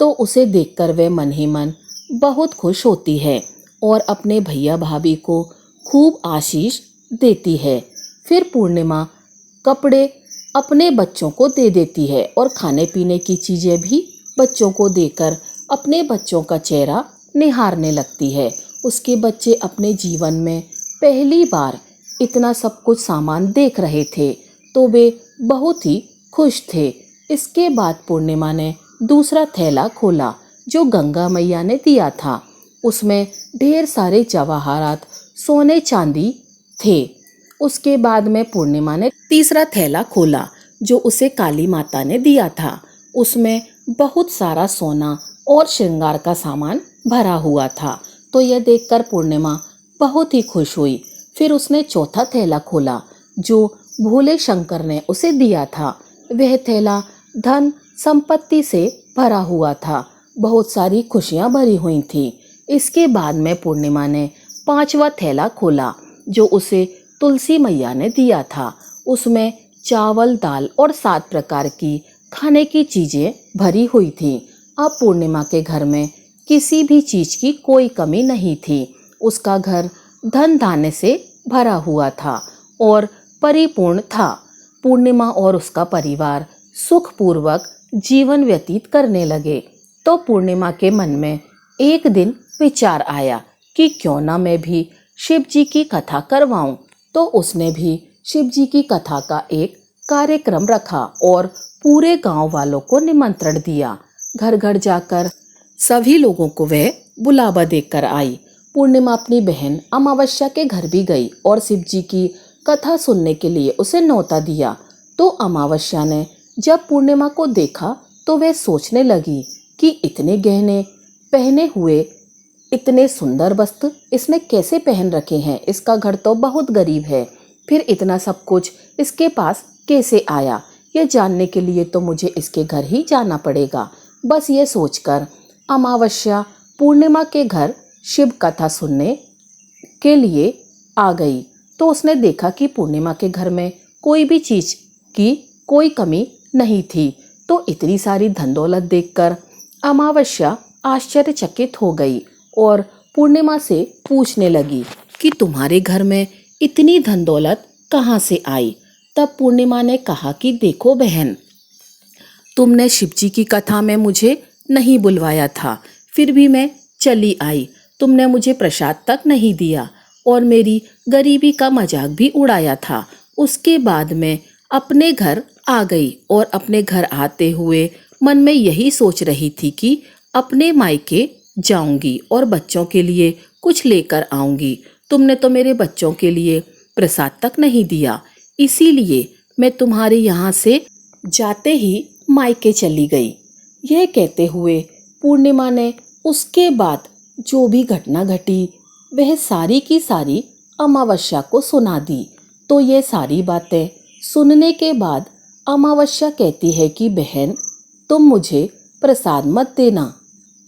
तो उसे देखकर वह मन ही मन बहुत खुश होती है और अपने भैया भाभी को खूब आशीष देती है। फिर पूर्णिमा कपड़े अपने बच्चों को दे देती है और खाने पीने की चीज़ें भी बच्चों को देकर अपने बच्चों का चेहरा निहारने लगती है। उसके बच्चे अपने जीवन में पहली बार इतना सब कुछ सामान देख रहे थे तो वे बहुत ही खुश थे। इसके बाद पूर्णिमा ने दूसरा थैला खोला जो गंगा मैया ने दिया था। उसमें ढेर सारे जवाहरात सोने चांदी थे। उसके बाद में पूर्णिमा ने तीसरा थैला खोला जो उसे काली माता ने दिया था। उसमें बहुत सारा सोना और श्रृंगार का सामान भरा हुआ था। तो यह देखकर पूर्णिमा बहुत ही खुश हुई। फिर उसने चौथा थैला खोला जो भोले शंकर ने उसे दिया था। वह थैला धन संपत्ति से भरा हुआ था। बहुत सारी खुशियां भरी हुई थी। इसके बाद में पूर्णिमा ने पांचवा थैला खोला जो उसे तुलसी मैया ने दिया था। उसमें चावल, दाल और 7 प्रकार की खाने की चीजें भरी हुई थी। अब पूर्णिमा के घर में किसी भी चीज की कोई कमी नहीं थी। उसका घर धन धान्य से भरा हुआ था और परिपूर्ण था। पूर्णिमा और उसका परिवार सुखपूर्वक जीवन व्यतीत करने लगे। तो पूर्णिमा के मन में एक दिन विचार आया कि क्यों ना मैं भी शिव जी की कथा करवाऊं। तो उसने भी शिव जी की कथा का एक कार्यक्रम रखा और पूरे गांव वालों को निमंत्रण दिया। घर घर जाकर सभी लोगों को वह बुलावा देकर आई। पूर्णिमा अपनी बहन अमावस्या के घर भी गई और शिव जी की कथा सुनने के लिए उसे न्योता दिया। तो अमावस्या ने जब पूर्णिमा को देखा तो वह सोचने लगी कि इतने गहने पहने हुए, इतने सुंदर वस्त्र इसने कैसे पहन रखे हैं। इसका घर तो बहुत गरीब है, फिर इतना सब कुछ इसके पास कैसे आया। यह जानने के लिए तो मुझे इसके घर ही जाना पड़ेगा। बस ये सोचकर अमावस्या पूर्णिमा के घर शिव कथा सुनने के लिए आ गई। तो उसने देखा कि पूर्णिमा के घर में कोई भी चीज की कोई कमी नहीं थी। तो इतनी सारी धन दौलत देखकर अमावस्या आश्चर्यचकित हो गई और पूर्णिमा से पूछने लगी कि तुम्हारे घर में इतनी धन दौलत कहाँ से आई। तब पूर्णिमा ने कहा कि देखो बहन, तुमने शिव जी की कथा में मुझे नहीं बुलवाया था, फिर भी मैं चली आई। तुमने मुझे प्रसाद तक नहीं दिया और मेरी गरीबी का मजाक भी उड़ाया था। उसके बाद मैं अपने घर आ गई और अपने घर आते हुए मन में यही सोच रही थी कि अपने मायके जाऊंगी और बच्चों के लिए कुछ लेकर आऊंगी। तुमने तो मेरे बच्चों के लिए प्रसाद तक नहीं दिया, इसीलिए मैं तुम्हारे यहाँ से जाते ही मायके चली गई। यह कहते हुए पूर्णिमा ने उसके बाद जो भी घटना घटी वह सारी की सारी अमावस्या को सुना दी। तो ये सारी बातें सुनने के बाद अमावस्या कहती है कि बहन, तुम मुझे प्रसाद मत देना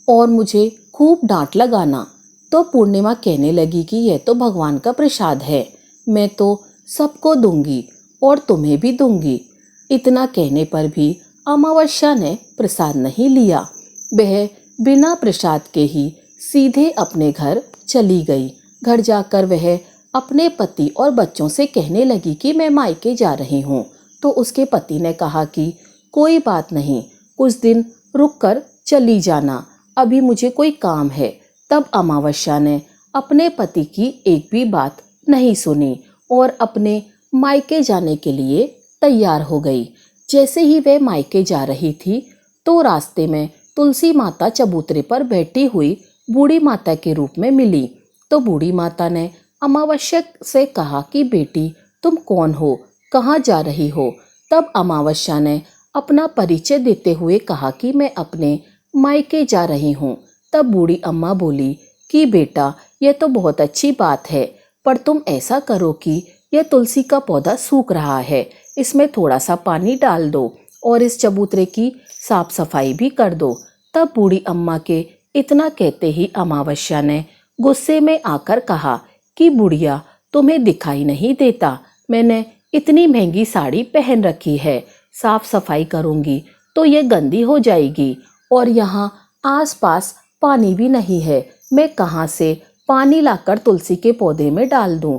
और मुझे खूब डांट लगाना। तो पूर्णिमा कहने लगी कि यह तो भगवान का प्रसाद है, मैं तो सबको दूंगी और तुम्हें भी दूंगी। इतना कहने पर भी अमावस्या ने प्रसाद नहीं लिया। वह बिना प्रसाद के ही सीधे अपने घर चली गई। घर जाकर वह अपने पति और बच्चों से कहने लगी कि मैं मायके जा रही हूँ। तो उसके पति ने कहा कि कोई बात नहीं, कुछ दिन रुककर चली जाना, अभी मुझे कोई काम है। तब अमावस्या ने अपने पति की एक भी बात नहीं सुनी और अपने मायके जाने के लिए तैयार हो गई। जैसे ही वह मायके जा रही थी तो रास्ते में तुलसी माता चबूतरे पर बैठी हुई बूढ़ी माता के रूप में मिली। तो बूढ़ी माता ने अमावस्या से कहा कि बेटी, तुम कौन हो, कहाँ जा रही हो। तब अमावस्या ने अपना परिचय देते हुए कहा कि मैं अपने मायके जा रही हूँ। तब बूढ़ी अम्मा बोली कि बेटा, यह तो बहुत अच्छी बात है, पर तुम ऐसा करो कि यह तुलसी का पौधा सूख रहा है, इसमें थोड़ा सा पानी डाल दो और इस चबूतरे की साफ सफाई भी कर दो। तब बूढ़ी अम्मा के इतना कहते ही अमावस्या ने गुस्से में आकर कहा कि बुढ़िया, तुम्हें दिखाई नहीं देता, मैंने इतनी महंगी साड़ी पहन रखी है, साफ सफाई करूंगी तो ये गंदी हो जाएगी और यहाँ आसपास पानी भी नहीं है, मैं कहाँ से पानी लाकर तुलसी के पौधे में डाल दूं।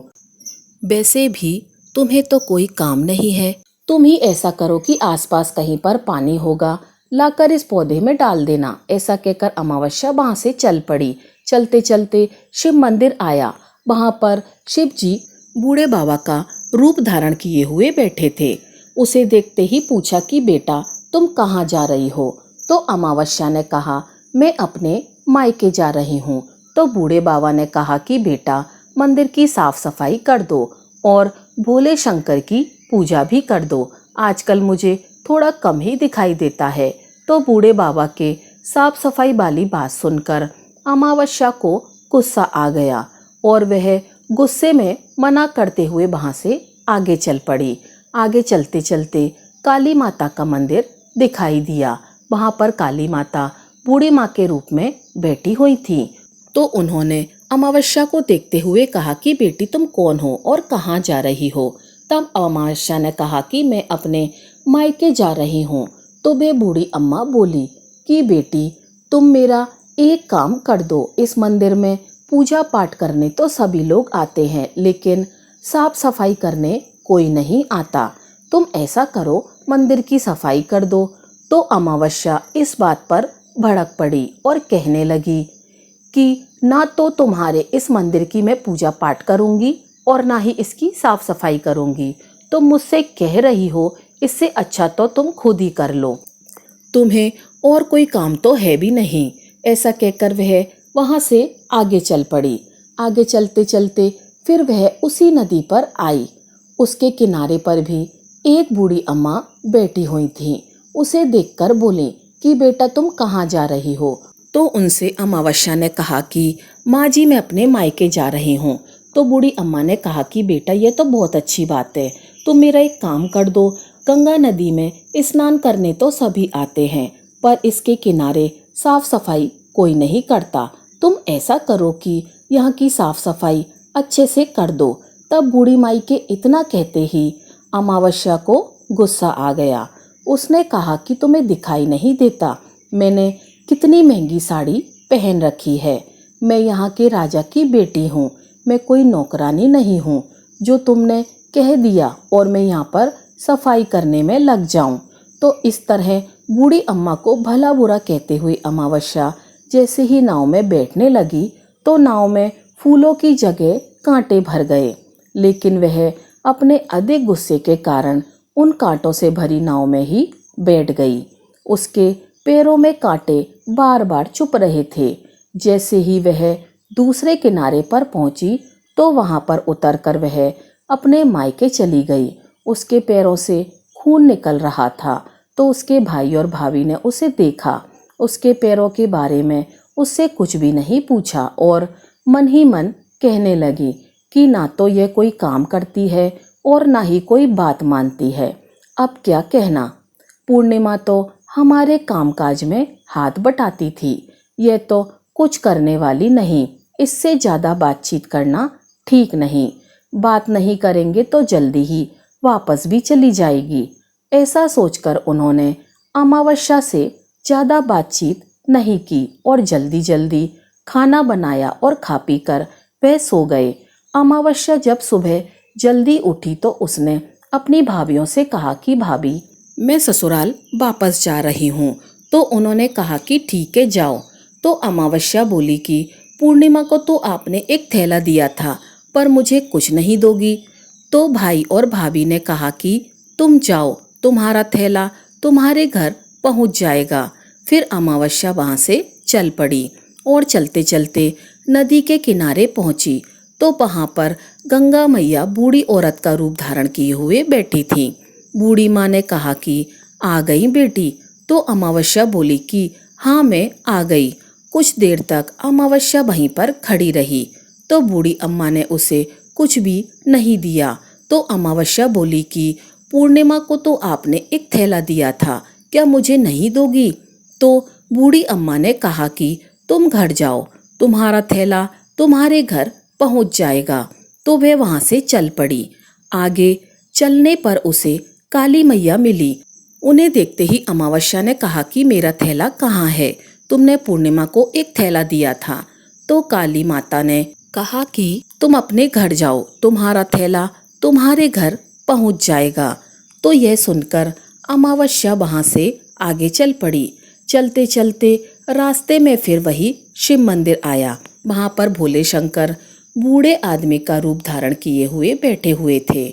वैसे भी तुम्हें तो कोई काम नहीं है, तुम ही ऐसा करो कि आसपास कहीं पर पानी होगा, लाकर इस पौधे में डाल देना। ऐसा कहकर अमावस्या वहां से चल पड़ी। चलते चलते शिव मंदिर आया। वहां पर शिव जी बूढ़े बाबा का रूप धारण किए हुए बैठे थे। उसे देखते ही पूछा कि बेटा तुम कहाँ जा रही हो। तो अमावस्या ने कहा मैं अपने मायके जा रही हूँ। तो बूढ़े बाबा ने कहा कि बेटा मंदिर की साफ सफाई कर दो और भोले शंकर की पूजा भी कर दो, आजकल मुझे थोड़ा कम ही दिखाई देता है। तो बूढ़े बाबा के साफ सफाई वाली बात सुनकर अमावस्या को गुस्सा आ गया और वह गुस्से में मना करते हुए वहाँ से आगे चल पड़ी। आगे चलते चलते काली माता का मंदिर दिखाई दिया। वहाँ पर काली माता बूढ़ी माँ के रूप में बैठी हुई थी। तो उन्होंने अमावस्या को देखते हुए कहा कि बेटी तुम कौन हो और कहाँ जा रही हो। तब अमावस्या ने कहा कि मैं अपने मायके जा रही हूँ। तो वे बूढ़ी अम्मा बोली कि बेटी तुम मेरा एक काम कर दो, इस मंदिर में पूजा पाठ करने तो सभी लोग आते हैं लेकिन साफ सफाई करने कोई नहीं आता। तुम ऐसा करो मंदिर की सफाई कर दो। तो अमावस्या इस बात पर भड़क पड़ी और कहने लगी कि ना तो तुम्हारे इस मंदिर की मैं पूजा पाठ करूंगी और ना ही इसकी साफ सफाई करूंगी। तुम मुझसे कह रही हो, इससे अच्छा तो तुम खुद ही कर लो, तुम्हें और कोई काम तो है भी नहीं। ऐसा कहकर वह वहाँ से आगे चल पड़ी। आगे चलते चलते फिर वह उसी नदी पर आई। उसके किनारे पर भी एक बूढ़ी अम्मा बैठी हुई थी। उसे देखकर बोली कि बेटा तुम कहाँ जा रही हो। तो उनसे अमावस्या ने कहा कि माँ जी मैं अपने मायके जा रही हूँ। तो बूढ़ी अम्मा ने कहा कि बेटा ये तो बहुत अच्छी बात है, तुम मेरा एक काम कर दो, गंगा नदी में स्नान करने तो सभी आते हैं पर इसके किनारे साफ सफाई कोई नहीं करता। तुम ऐसा करो कि यहाँ की साफ सफाई अच्छे से कर दो। तब बूढ़ी माई के इतना कहते ही अमावस्या को गुस्सा आ गया। उसने कहा कि तुम्हें दिखाई नहीं देता मैंने कितनी महंगी साड़ी पहन रखी है। मैं यहाँ के राजा की बेटी हूँ, मैं कोई नौकरानी नहीं हूँ जो तुमने कह दिया और मैं यहाँ पर सफाई करने में लग जाऊं। तो इस तरह बूढ़ी अम्मा को भला बुरा कहते हुए अमावस्या जैसे ही नाव में बैठने लगी तो नाव में फूलों की जगह कांटे भर गए, लेकिन वह अपने अधिक गुस्से के कारण उन कांटों से भरी नाव में ही बैठ गई। उसके पैरों में कांटे बार बार चुभ रहे थे। जैसे ही वह दूसरे किनारे पर पहुंची तो वहां पर उतरकर वह अपने मायके चली गई। उसके पैरों से खून निकल रहा था तो उसके भाई और भाभी ने उसे देखा। उसके पैरों के बारे में उससे कुछ भी नहीं पूछा और मन ही मन कहने लगी कि ना तो यह कोई काम करती है और ना ही कोई बात मानती है। अब क्या कहना, पूर्णिमा तो हमारे कामकाज में हाथ बटाती थी, यह तो कुछ करने वाली नहीं, इससे ज़्यादा बातचीत करना ठीक नहीं। बात नहीं करेंगे तो जल्दी ही वापस भी चली जाएगी। ऐसा सोचकर उन्होंने अमावस्या से ज़्यादा बातचीत नहीं की और जल्दी जल्दी खाना बनाया और खा पी कर वह सो गए। अमावस्या जब सुबह जल्दी उठी तो उसने अपनी भाभीयों से कहा कि भाभी मैं ससुराल वापस जा रही हूँ। तो उन्होंने कहा कि ठीक है जाओ। तो अमावस्या बोली कि पूर्णिमा को तो आपने एक थैला दिया था पर मुझे कुछ नहीं दोगी। तो भाई और भाभी ने कहा कि तुम जाओ, तुम्हारा थैला तुम्हारे घर पहुँच जाएगा। फिर अमावस्या वहाँ से चल पड़ी और चलते चलते नदी के किनारे पहुँची तो वहाँ पर गंगा मैया बूढ़ी औरत का रूप धारण किए हुए बैठी थी। बूढ़ी माँ ने कहा कि आ गई बेटी। तो अमावस्या बोली कि हाँ मैं आ गई। कुछ देर तक अमावस्या वहीं पर खड़ी रही तो बूढ़ी अम्मा ने उसे कुछ भी नहीं दिया। तो अमावस्या बोली कि पूर्णिमा को तो आपने एक थैला दिया था, क्या मुझे नहीं दोगी? तो बूढ़ी अम्मा ने कहा कि तुम घर जाओ, तुम्हारा थैला तुम्हारे घर पहुंच जाएगा। तो वह वहां से चल पड़ी। आगे चलने पर उसे काली मैया मिली। उन्हें देखते ही अमावस्या ने कहा कि मेरा थैला कहाँ है, तुमने पूर्णिमा को एक थैला दिया था। तो काली माता ने कहा कि तुम अपने घर जाओ, तुम्हारा थैला तुम्हारे घर पहुंच जाएगा। तो यह सुनकर अमावस्या वहां से आगे चल पड़ी। चलते चलते रास्ते में फिर वही शिव मंदिर आया। वहां पर भोले शंकर बूढ़े आदमी का रूप धारण किए हुए बैठे हुए थे।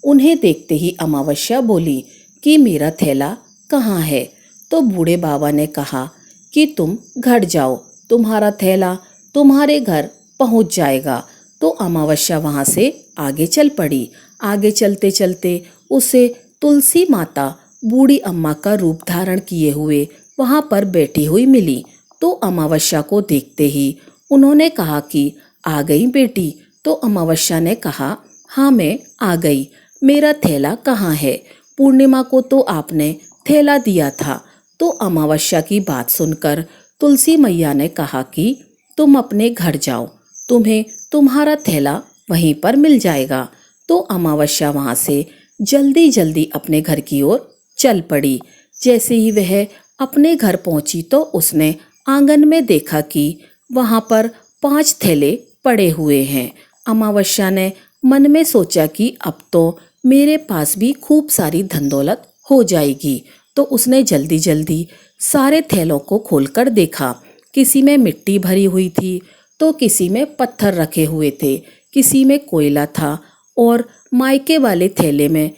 उन्हें देखते ही अमावस्या बोली कि मेरा थैला कहाँ है। तो बूढ़े बाबा ने कहा कि तुम घर जाओ, तुम्हारा थैला तुम्हारे घर पहुंच जाएगा। तो अमावस्या वहां से आगे चल पड़ी। आगे चलते चलते उसे तुलसी माता बूढ़ी अम्मा का रूप धारण किए हुए वहां पर बैठी हुई मिली। तो अमावस्या को देखते ही उन्होंने कहा कि आ गई बेटी। तो अमावस्या ने कहा हाँ मैं आ गई, मेरा थैला कहाँ है? पूर्णिमा को तो आपने थैला दिया था। तो अमावस्या की बात सुनकर तुलसी मैया ने कहा कि तुम अपने घर जाओ, तुम्हें तुम्हारा थैला वहीं पर मिल जाएगा। तो अमावस्या वहां से जल्दी जल्दी अपने घर की ओर चल पड़ी। जैसे ही वह अपने घर पहुंची तो उसने आंगन में देखा कि वहां पर 5 थैले पड़े हुए हैं। अमावस्या ने मन में सोचा कि अब तो मेरे पास भी खूब सारी धन दौलत हो जाएगी। तो उसने जल्दी जल्दी सारे थैलों को खोलकर देखा। किसी में मिट्टी भरी हुई थी, तो किसी में पत्थर रखे हुए थे, किसी में कोयला था और मायके वाले थैले में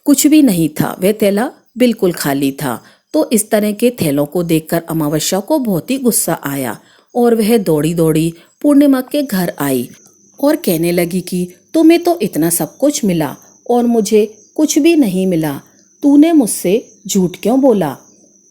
कुछ भी नहीं था, वह थैला बिल्कुल खाली था। तो इस तरह के थैलों को देखकर अमावस्या को बहुत ही गुस्सा आया और वह दौड़ी दौड़ी पूर्णिमा के घर आई और कहने लगी कि तुम्हें तो इतना सब कुछ मिला और मुझे कुछ भी नहीं मिला, तूने मुझसे झूठ क्यों बोला?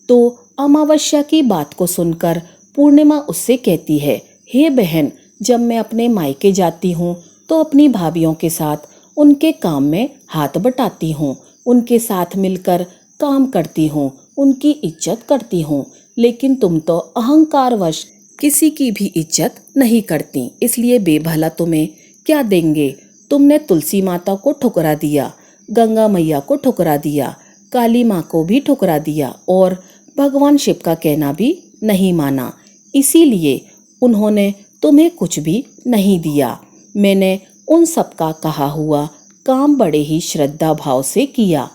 तो अमावस्या की बात को सुनकर पूर्णिमा उससे कहती है, हे बहन, जब मैं अपने मायके जाती हूँ तो अपनी भाभीयों के साथ उनके काम में हाथ बटाती हूँ, उनके साथ मिलकर काम करती हूँ, उनकी इज्जत करती हूँ। लेकिन तुम तो अहंकारवश किसी की भी इज्जत नहीं करती, इसलिए बेभला तुम्हें क्या देंगे? तुमने तुलसी माता को ठुकरा दिया, गंगा मैया को ठुकरा दिया, काली माँ को भी ठुकरा दिया और भगवान शिव का कहना भी नहीं माना, इसीलिए उन्होंने तुम्हें कुछ भी नहीं दिया। मैंने उन सबका कहा हुआ काम बड़े ही श्रद्धा भाव से किया,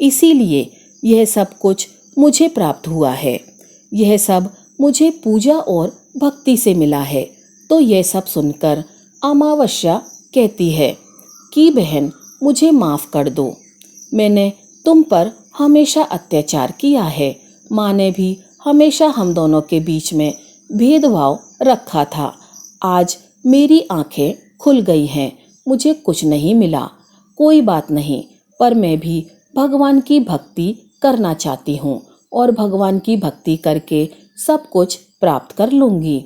इसीलिए यह सब कुछ मुझे प्राप्त हुआ है। यह सब मुझे पूजा और भक्ति से मिला है। तो यह सब सुनकर अमावस्या कहती है कि बहन, मुझे माफ कर दो, मैंने तुम पर हमेशा अत्याचार किया है। माँ ने भी हमेशा हम दोनों के बीच में भेदभाव रखा था। आज मेरी आंखें खुल गई हैं, मुझे कुछ नहीं मिला, कोई बात नहीं, पर मैं भी भगवान की भक्ति करना चाहती हूँ और भगवान की भक्ति करके सब कुछ प्राप्त कर लूँगी।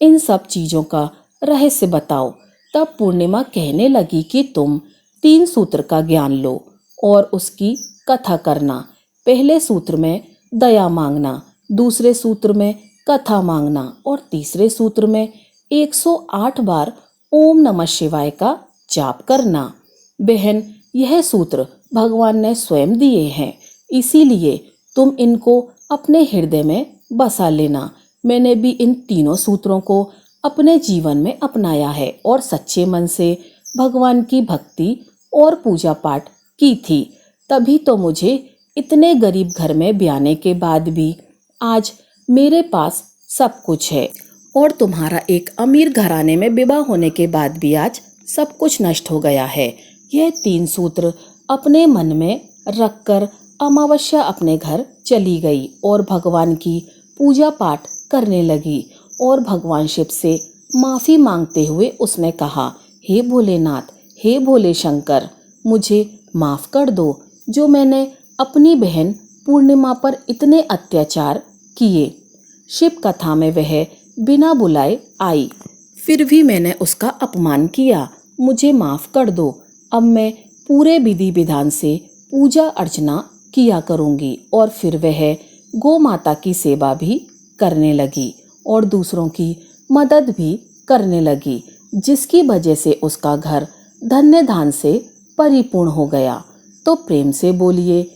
इन सब चीज़ों का रहस्य बताओ। तब पूर्णिमा कहने लगी कि तुम 3 सूत्र का ज्ञान लो और उसकी कथा करना। पहले सूत्र में दया मांगना, दूसरे सूत्र में कथा मांगना और तीसरे सूत्र में 108 बार ओम नमः शिवाय का जाप करना। बहन, यह सूत्र भगवान ने स्वयं दिए हैं, इसीलिए तुम इनको अपने हृदय में बसा लेना। मैंने भी इन तीनों सूत्रों को अपने जीवन में अपनाया है और सच्चे मन से भगवान की भक्ति और पूजा पाठ की थी, तभी तो मुझे इतने गरीब घर में ब्याने के बाद भी आज मेरे पास सब कुछ है और तुम्हारा एक अमीर घराने में विवाह होने के बाद भी आज सब कुछ नष्ट हो गया है। यह 3 सूत्र अपने मन में रखकर अमावस्या अपने घर चली गई और भगवान की पूजा पाठ करने लगी और भगवान शिव से माफ़ी मांगते हुए उसने कहा, हे भोलेनाथ, हे भोले शंकर, मुझे माफ़ कर दो जो मैंने अपनी बहन पूर्णिमा पर इतने अत्याचार किए। शिव कथा में वह बिना बुलाए आई, फिर भी मैंने उसका अपमान किया, मुझे माफ़ कर दो। अब मैं पूरे विधि विधान से पूजा अर्चना किया करूँगी। और फिर वह गौ माता की सेवा भी करने लगी और दूसरों की मदद भी करने लगी, जिसकी वजह से उसका घर धन्य धान से परिपूर्ण हो गया। तो प्रेम से बोलिए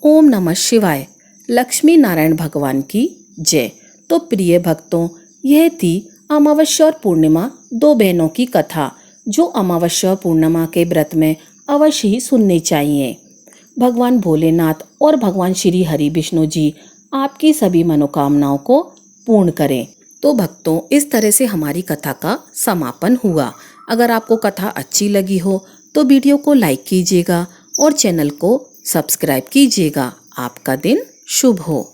ओम नमः शिवाय। लक्ष्मी नारायण भगवान की जय। तो प्रिय भक्तों, यह थी अमावस्या और पूर्णिमा 2 बहनों की कथा, जो अमावस्या और पूर्णिमा के व्रत में अवश्य ही सुननी चाहिए। भगवान भोलेनाथ और भगवान श्री हरि विष्णु जी आपकी सभी मनोकामनाओं को पूर्ण करें। तो भक्तों, इस तरह से हमारी कथा का समापन हुआ। अगर आपको कथा अच्छी लगी हो तो वीडियो को लाइक कीजिएगा और चैनल को सब्सक्राइब कीजिएगा। आपका दिन शुभ हो।